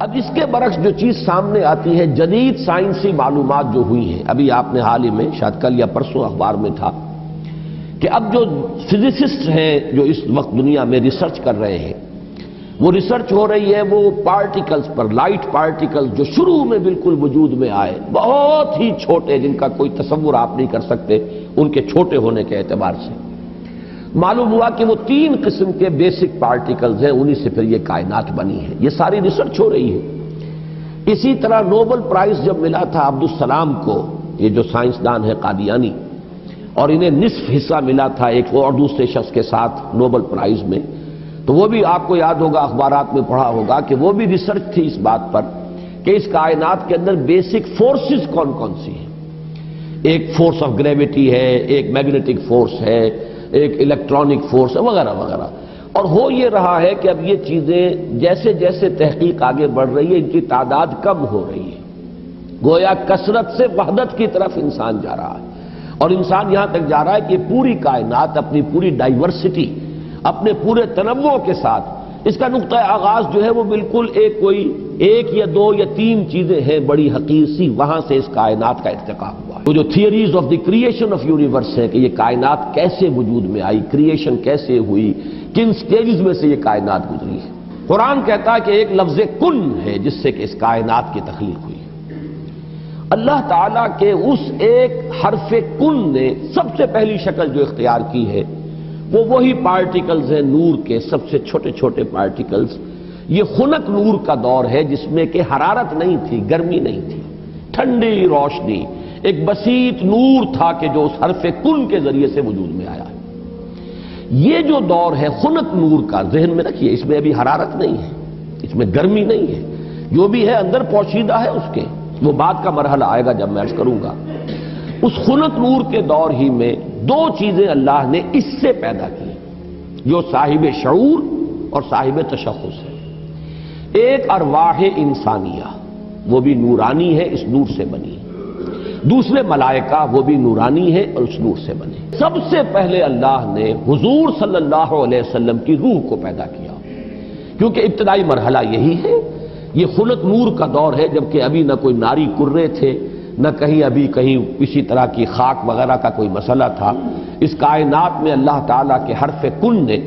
اب اس کے برعکس جو چیز سامنے آتی ہے، جدید سائنسی معلومات جو ہوئی ہیں، ابھی آپ نے حال ہی میں شاید کل یا پرسوں اخبار میں تھا کہ اب جو فزسسٹ ہیں جو اس وقت دنیا میں ریسرچ کر رہے ہیں، وہ ریسرچ ہو رہی ہے وہ پارٹیکلز پر، لائٹ پارٹیکلز جو شروع میں بالکل وجود میں آئے، بہت ہی چھوٹے، جن کا کوئی تصور آپ نہیں کر سکتے ان کے چھوٹے ہونے کے اعتبار سے۔ معلوم ہوا کہ وہ 3 قسم کے بیسک پارٹیکلز ہیں، انہی سے پھر یہ کائنات بنی ہے۔ یہ ساری ریسرچ ہو رہی ہے۔ اسی طرح نوبل پرائز جب ملا تھا عبدالسلام کو، یہ جو سائنسدان ہے قادیانی، اور انہیں نصف حصہ ملا تھا ایک اور دوسرے شخص کے ساتھ نوبل پرائز میں، تو وہ بھی آپ کو یاد ہوگا، اخبارات میں پڑھا ہوگا کہ وہ بھی ریسرچ تھی اس بات پر کہ اس کائنات کے اندر بیسک فورسز کون کون سی ہیں۔ ایک فورس آف گریویٹی ہے، ایک میگنیٹک فورس ہے، ایک الیکٹرانک فورس ہے، وغیرہ وغیرہ۔ اور ہو یہ رہا ہے کہ اب یہ چیزیں جیسے جیسے تحقیق آگے بڑھ رہی ہے، ان کی تعداد کم ہو رہی ہے، گویا کثرت سے وحدت کی طرف انسان جا رہا ہے، اور انسان یہاں تک جا رہا ہے کہ پوری کائنات اپنی پوری ڈائیورسٹی، اپنے پورے تنوع کے ساتھ، اس کا نقطہ آغاز جو ہے وہ بالکل ایک یا 2 یا 3 چیزیں ہیں بڑی حقیر سی، وہاں سے اس کائنات کا ارتقا ہوا۔ وہ جو theories of the creation of universe ہے کہ یہ کائنات کیسے وجود میں آئی، کریشن کیسے ہوئی، کن سٹیجز میں سے یہ کائنات گزری ہے۔ قرآن کہتا ہے کہ ایک لفظ کن ہے جس سے کہ اس کائنات کی تخلیق ہوئی۔ اللہ تعالیٰ کے اس ایک حرف کن نے سب سے پہلی شکل جو اختیار کی ہے وہ وہی پارٹیکلز ہیں نور کے، سب سے چھوٹے چھوٹے پارٹیکلز۔ یہ خنک نور کا دور ہے جس میں کہ حرارت نہیں تھی، گرمی نہیں تھی، ٹھنڈی روشنی، ایک بسیط نور تھا کہ جو اس حرف کن کے ذریعے سے وجود میں آیا۔ یہ جو دور ہے خنک نور کا، ذہن میں رکھیے، اس میں ابھی حرارت نہیں ہے، اس میں گرمی نہیں ہے، جو بھی ہے اندر پوشیدہ ہے اس کے، وہ بعد کا مرحلہ آئے گا جب میں عرض کروں گا۔ اس خنک نور کے دور ہی میں 2 چیزیں اللہ نے اس سے پیدا کی جو صاحب شعور اور صاحب تشخص ہے۔ ایک ارواح انسانیہ، وہ بھی نورانی ہے، اس نور سے بنی۔ دوسرے ملائکہ، وہ بھی نورانی ہے اور اس نور سے بنے۔ سب سے پہلے اللہ نے حضور صلی اللہ علیہ وسلم کی روح کو پیدا کیا، کیونکہ ابتدائی مرحلہ یہی ہے۔ یہ خلق نور کا دور ہے، جبکہ ابھی نہ کوئی ناری کرے تھے، نہ کہیں کسی طرح کی خاک وغیرہ کا کوئی مسئلہ تھا۔ اس کائنات میں اللہ تعالیٰ کے حرف کن نے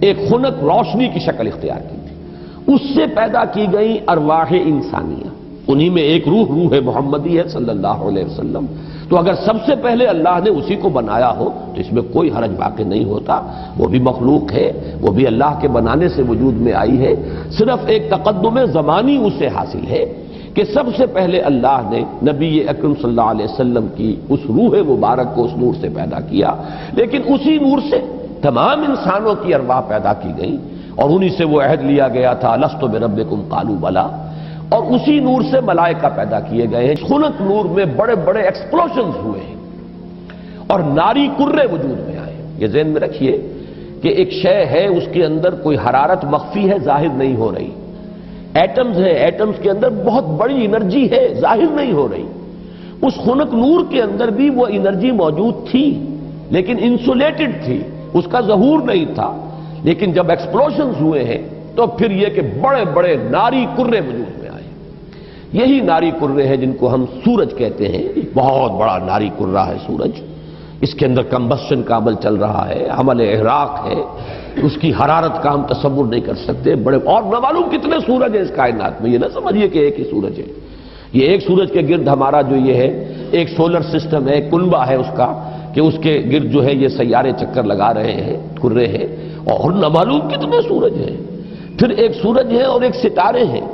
ایک خنک روشنی کی شکل اختیار کی تھی، اس سے پیدا کی گئی ارواح انسانیہ، انہی میں ایک روح محمدی ہے صلی اللہ علیہ وسلم۔ تو اگر سب سے پہلے اللہ نے اسی کو بنایا ہو تو اس میں کوئی حرج باقی نہیں ہوتا، وہ بھی مخلوق ہے، وہ بھی اللہ کے بنانے سے وجود میں آئی ہے، صرف ایک تقدم زمانی اسے حاصل ہے کہ سب سے پہلے اللہ نے نبی اکرم صلی اللہ علیہ وسلم کی اس روح مبارک کو اس نور سے پیدا کیا، لیکن اسی نور سے تمام انسانوں کی ارواح پیدا کی گئی، اور انہی سے وہ عہد لیا گیا تھا لست بربکم قالوا بلی، اور اسی نور سے ملائکہ پیدا کیے گئے ہیں۔ خنک نور میں بڑے بڑے ایکسپلوژنز ہوئے ہیں اور ناری کرے وجود میں آئے۔ یہ ذہن میں رکھیے کہ ایک شے ہے، اس کے اندر کوئی حرارت مخفی ہے، ظاہر نہیں ہو رہی۔ ایٹمز ہیں، ایٹمز کے اندر بہت بڑی انرجی ہے، ظاہر نہیں ہو رہی۔ اس خنک نور کے اندر بھی وہ انرجی موجود تھی، لیکن انسولیٹڈ تھی، اس کا ظہور نہیں تھا۔ لیکن جب ایکسپلوژنز ہوئے ہیں تو پھر یہ کہ بڑے بڑے ناری کرے وجود میں آئے۔ یہی ناری کرے ہیں جن کو ہم سورج کہتے ہیں، بہت بڑا ناری کرہ ہے سورج، اس کے اندر کمبسشن کا عمل چل رہا ہے، عمل احراق ہے، اس کی حرارت کا ہم تصور نہیں کر سکتے۔ بڑے اور نہ معلوم کتنے سورج ہیں اس کائنات میں، یہ نہ سمجھیے کہ ایک ہی سورج ہے۔ یہ ایک سورج کے گرد ہمارا جو یہ ہے ایک سولر سسٹم ہے، کنبہ ہے اس کا، کہ اس کے گرد جو ہے یہ سیارے چکر لگا رہے ہیں، کرے ہیں، اور نہ معلوم کتنے سورج ہیں۔ پھر ایک سورج ہے اور ایک ستارے ہیں،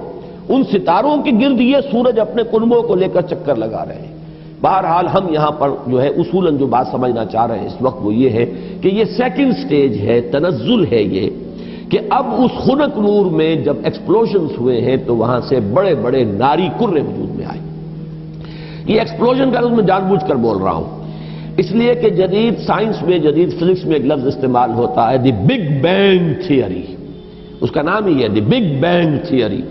ان ستاروں کے گرد یہ سورج اپنے کنبوں کو لے کر چکر لگا رہے ہیں۔ بہرحال ہم یہاں پر جو ہے اصولاً جو بات سمجھنا چاہ رہے ہیں اس وقت وہ یہ ہے کہ یہ سیکنڈ سٹیج ہے، تنزل ہے یہ، کہ اب اس خنک نور میں جب ایکسپلوژنز ہوئے ہیں تو وہاں سے بڑے بڑے ناری کرے وجود میں آئے۔ یہ ایکسپلوژن کا میں جان بوجھ کر بول رہا ہوں، اس لیے کہ جدید سائنس میں، جدید فزکس میں ایک لفظ استعمال ہوتا ہے دی بگ بینگ تھیوری، اس کا نام ہی ہے دی بگ بینگ تھیوری،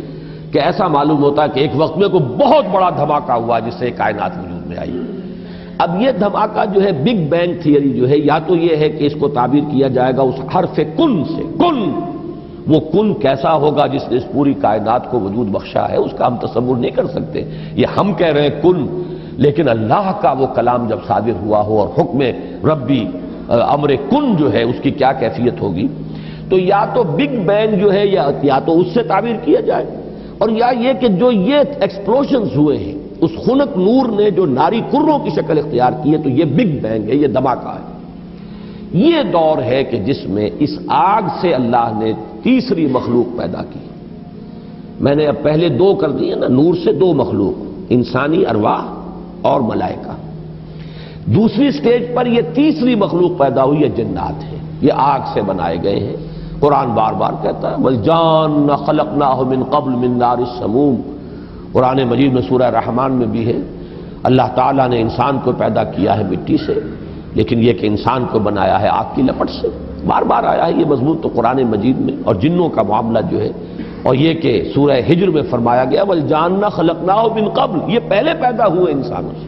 کہ ایسا معلوم ہوتا ہے کہ ایک وقت میں کوئی بہت بڑا دھماکہ ہوا جس سے کائنات وجود میں آئی۔ اب یہ دھماکہ جو ہے بگ بینگ تھیوری جو ہے، یا تو یہ ہے کہ اس کو تعبیر کیا جائے گا اس حرف کن سے، کن، وہ کن کیسا ہوگا جس نے اس پوری کائنات کو وجود بخشا ہے، اس کا ہم تصور نہیں کر سکتے۔ یہ ہم کہہ رہے ہیں کن، لیکن اللہ کا وہ کلام جب صادر ہوا ہو اور حکم ربی امر کن جو ہے اس کی کیا کیفیت ہوگی۔ تو یا تو بگ بینگ جو ہے یا تو اس سے تعبیر کیا جائے، اور یا یہ کہ جو یہ ایکسپلوژنز ہوئے ہیں اس خنک نور نے جو ناری کروں کی شکل اختیار کی ہے، تو یہ بگ بینگ ہے، یہ دھماکہ ہے۔ یہ دور ہے کہ جس میں اس آگ سے اللہ نے تیسری مخلوق پیدا کی۔ میں نے اب پہلے دو کر دیے نا، نور سے دو مخلوق، انسانی ارواح اور ملائکہ۔ دوسری سٹیج پر یہ تیسری مخلوق پیدا ہوئی ہے، جنات ہے، یہ آگ سے بنائے گئے ہیں۔ قرآن بار بار کہتا ہے وَالْجَانَّ خَلَقْنَاهُ مِنْ قَبْلُ مِنْ نَارِ السَّمُومِ۔ قرآن مجید میں سورہ رحمان میں بھی ہے، اللہ تعالیٰ نے انسان کو پیدا کیا ہے مٹی سے، لیکن یہ کہ انسان کو بنایا ہے آگ کی لپٹ سے۔ بار بار آیا ہے یہ مضمون تو قرآن مجید میں، اور جنوں کا معاملہ جو ہے، اور یہ کہ سورہ ہجر میں فرمایا گیا وَالْجَانَّ خَلَقْنَاهُ مِنْ قَبْلُ، یہ پہلے پیدا ہوئے انسانوں سے۔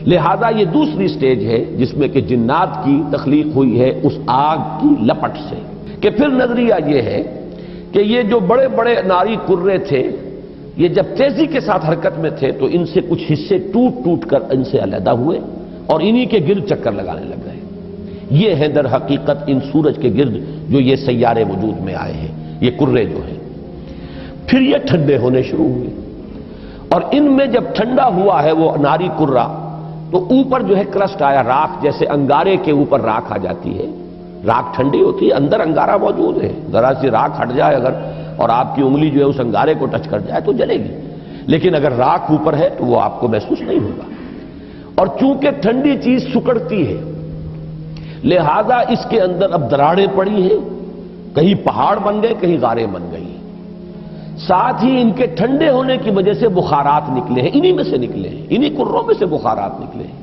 لہذا یہ دوسری سٹیج ہے جس میں کہ جنات کی تخلیق ہوئی ہے اس آگ کی لپٹ سے۔ کہ پھر نظریہ یہ ہے کہ یہ جو بڑے بڑے ناری کرے تھے، یہ جب تیزی کے ساتھ حرکت میں تھے تو ان سے کچھ حصے ٹوٹ ٹوٹ کر ان سے علیحدہ ہوئے اور انہی کے گرد چکر لگانے لگ گئے۔ یہ ہے در حقیقت ان سورج کے گرد جو یہ سیارے وجود میں آئے ہیں، یہ کرے جو ہیں۔ پھر یہ ٹھنڈے ہونے شروع ہوئے، اور ان میں جب ٹھنڈا ہوا ہے وہ ناری کرہ، تو اوپر جو ہے کرسٹ آیا، راکھ، جیسے انگارے کے اوپر راکھ آ جاتی ہے، راکھ ٹھنڈی ہوتی ہے، اندر انگارہ موجود ہے، ذرا سی راکھ ہٹ جائے اگر اور آپ کی انگلی جو ہے اس انگارے کو ٹچ کر جائے تو جلے گی، لیکن اگر راکھ اوپر ہے تو وہ آپ کو محسوس نہیں ہوگا۔ اور چونکہ ٹھنڈی چیز سکڑتی ہے، لہذا اس کے اندر اب دراڑیں پڑی ہیں، کہیں پہاڑ بن گئے، کہیں غاریں بن گئی، ساتھ ہی ان کے ٹھنڈے ہونے کی وجہ سے بخارات نکلے ہیں، انہی میں سے نکلے ہیں، انہی کروں میں سے بخارات نکلے ہیں۔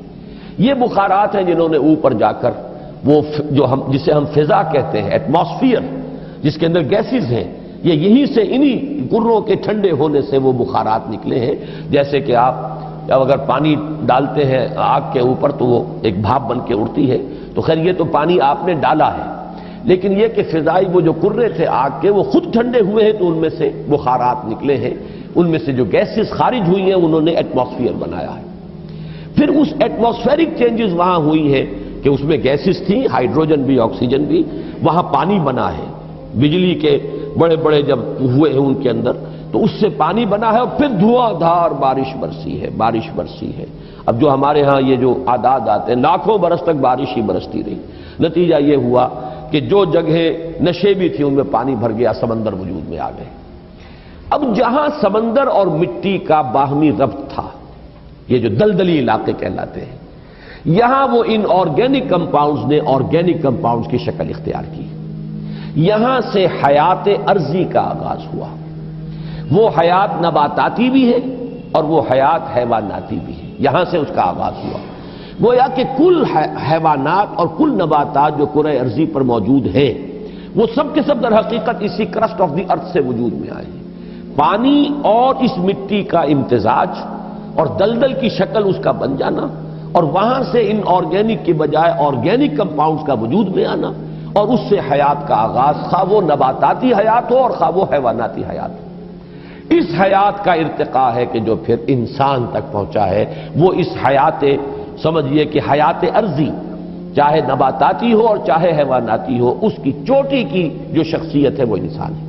یہ بخارات ہیں جنہوں نے اوپر جا کر وہ جو جسے ہم فضا کہتے ہیں، ایٹماسفیئر، جس کے اندر گیسز ہیں، یہ یہیں سے انہی کروں کے ٹھنڈے ہونے سے وہ بخارات نکلے ہیں۔ جیسے کہ آپ جب اگر پانی ڈالتے ہیں آگ کے اوپر تو وہ ایک بھاپ بن کے اڑتی ہے، تو خیر یہ تو پانی آپ نے ڈالا ہے، لیکن یہ کہ فضائی وہ جو کرے تھے آگ کے وہ خود ٹھنڈے ہوئے ہیں تو ان میں سے بخارات نکلے ہیں، ان میں سے جو گیسز خارج ہوئی ہیں انہوں نے ایٹماسفیئر بنایا ہے۔ پھر اس ایٹماسفیرک چینجز وہاں ہوئی ہے کہ اس میں گیسز تھیں، ہائیڈروجن بھی، آکسیجن بھی، وہاں پانی بنا ہے، بجلی کے بڑے بڑے جب ہوئے ہیں ان کے اندر تو اس سے پانی بنا ہے، اور پھر دھواں دھار بارش برسی ہے، بارش برسی ہے۔ اب جو ہمارے ہاں یہ جو اعداد آتے ہیں، لاکھوں برس تک بارش ہی برستی رہی، نتیجہ یہ ہوا کہ جو جگہیں نشیبی تھی ان میں پانی بھر گیا، سمندر وجود میں آ گئے۔ اب جہاں سمندر اور مٹی کا باہمی ربط تھا، یہ جو دلدلی علاقے کہلاتے ہیں، یہاں وہ ان آرگینک کمپاؤنڈز نے آرگینک کمپاؤنڈز کی شکل اختیار کی، یہاں سے حیات ارضی کا آغاز ہوا۔ وہ حیات نباتاتی بھی ہے اور وہ حیات حیواناتی بھی ہے، یہاں سے اس کا آغاز ہوا۔ گویا کہ کل حیوانات اور کل نباتات جو کرۂ ارضی پر موجود ہیں وہ سب کے سب در حقیقت اسی کرسٹ آف دی ارتھ سے وجود میں آئے ہیں۔ پانی اور اس مٹی کا امتزاج اور دلدل کی شکل اس کا بن جانا، اور وہاں سے ان آرگینک کی بجائے آرگینک کمپاؤنڈز کا وجود میں آنا، اور اس سے حیات کا آغاز، خواہ وہ نباتاتی حیات ہو اور خواہ وہ حیواناتی حیات ہو۔ اس حیات کا ارتقاء ہے کہ جو پھر انسان تک پہنچا ہے، وہ اس حیات، سمجھیے کہ حیات ارضی، چاہے نباتاتی ہو اور چاہے حیواناتی ہو، اس کی چوٹی کی جو شخصیت ہے وہ انسان ہے۔